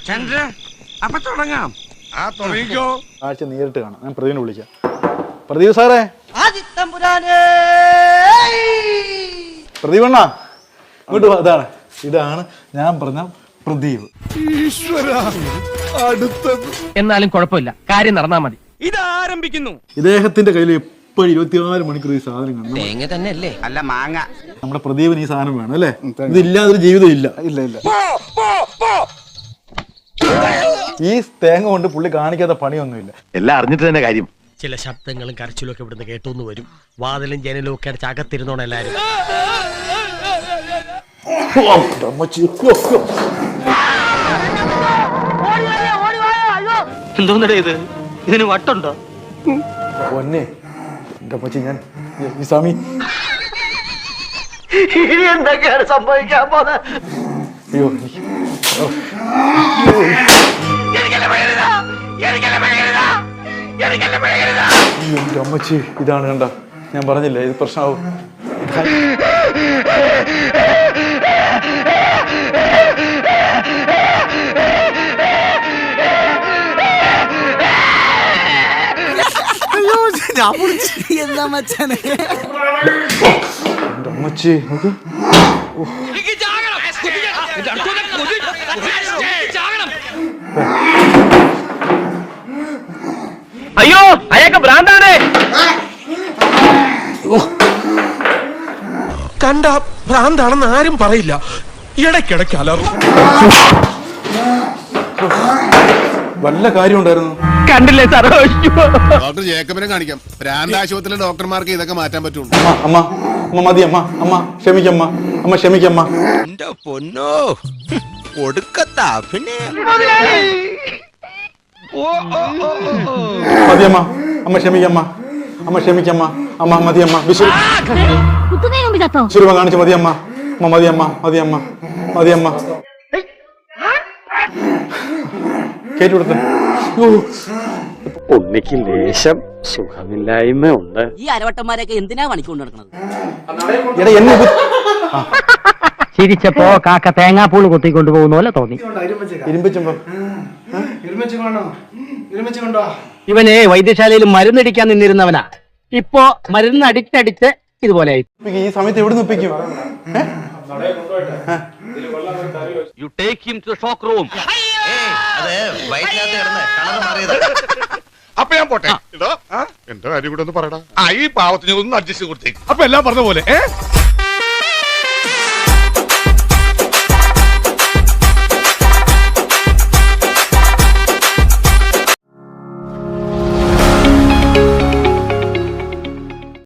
ചന്ദ്ര അപ്പൊ തുടങ്ങാം. തുടങ്ങിക്കോ. ആഴ്ച നേരിട്ട് കാണാം. ഞാൻ പ്രദീപിനെ വിളിക്കാം. പ്രദീപ് സാറേ, പ്രദീപണ്ണ ഇങ്ങോട്ട് വാ. ഇതാണ് ഞാൻ പറഞ്ഞ പ്രദീപ്. എന്നാലും കുഴപ്പമില്ല, കാര്യം നടന്നാ മതി. ഇത് ആരംഭിക്കുന്നു. ഇദ്ദേഹത്തിന്റെ കയ്യിൽ എപ്പോഴും 24 മണിക്കൂർ ഈ സാധനം കാണണം. തേങ്ങ തന്നെ അല്ലേ? അല്ല, മാങ്ങ. നമ്മുടെ പ്രദീപിന് ഈ സാധനം വേണം അല്ലേ? ഇതില്ലാതൊരു ജീവിതം ഇല്ല. ഇല്ല. ഈ തേങ്ങ കൊണ്ട് പുള്ളി കാണിക്കാത്ത പണിയൊന്നുമില്ല. എല്ലാം അറിഞ്ഞിട്ട് തന്നെ കാര്യം. ചില ശബ്ദങ്ങളും കരച്ചിലും ഒക്കെ ഇവിടുന്ന് കേട്ടോന്ന് വരും. വാതിലും ജനലും ഒക്കെ അടച്ച് അകത്തിരുന്നോണം എല്ലാരും. എന്തോന്നടേ ഇത്? ഇതിന് വട്ടുണ്ടോ? പൊന്നെ എന്റെ അമ്മച്ചി, ഞാൻ ഈ സ്വാമി ഇനി എന്തൊക്കെയാണ് സംഭവിക്കാൻ പോകുന്നത്? അയ്യോ, എന്റെ അമ്മച്ചി, ഇതാണ് കണ്ട, ഞാൻ പറഞ്ഞില്ലേ ഇത് പ്രശ്നമാവും. എന്താ മച്ചാനെ എന്റെ അമ്മച്ചി നോക്ക്. അയ്യോ, അയാൾക്ക് ഭ്രാന്താണ്. കണ്ട ഭ്രാന്താണെന്ന് ആരും പറയില്ല. ഇടയ്ക്കിടയ്ക്ക് അലറും. വല്ല കാര്യം ഉണ്ടായിരുന്നു. കണ്ടില്ലേ സാറോ? ഡോക്ടർ ജേക്കബിനെ കാണിക്കാം. ഭ്രാന്താശുപത്രിയിലെ ഡോക്ടർമാർക്ക് ഇതൊക്കെ മാറ്റാൻ പറ്റുള്ളൂ. അമ്മ മതി. അമ്മ ക്ഷമിക്കമ്മ. അമ്മ ക്ഷമിക്കമ്മ. എന്റെ പൊന്നോ, ഒടുക്കത്ത അഭിനയം. മതിയമ്മ. അമ്മ ക്ഷമിക്കമ്മ. അമ്മ ക്ഷമിക്കമ്മ. അമ്മ മതിയമ്മ. വിശ്വരൂപ കാണിച്ചു. മതിയമ്മ. മതിയമ്മ. കേട്ടുകൊടുത്ത ഉണ്ണിക്ക് ലേശം സുഖമില്ലായ്മ ഉണ്ട്. ഈ അരവട്ടന്മാരൊക്കെ എന്തിനാ പണിക്കൊണ്ട് നടക്കുന്നത്? ചിരിച്ചപ്പോ കാക്ക തേങ്ങാപ്പൂള് കുത്തിക്കൊണ്ടു പോകുന്ന പോലെ തോന്നി. ഇവനെ വൈദ്യശാലയിൽ മരുന്നടിക്കാൻ നിന്നിരുന്നവനാ. ഇപ്പോ മരുന്ന് അടിച്ചടിച്ച് ഇതുപോലെ ആയി. ഈ സമയത്ത് എവിടെ നിപ്പിക്കും? You take him to the shock room. അപ്പൊ ഞാൻ പോട്ടെ. എന്റെ കാര്യം കൂടെ ഒന്ന് പറയടാ. ഈ പാവത്തിന് ഒന്ന് അഡ്ജസ്റ്റ് കൊടുത്തേക്ക്. അപ്പൊ എല്ലാം പറഞ്ഞ പോലെ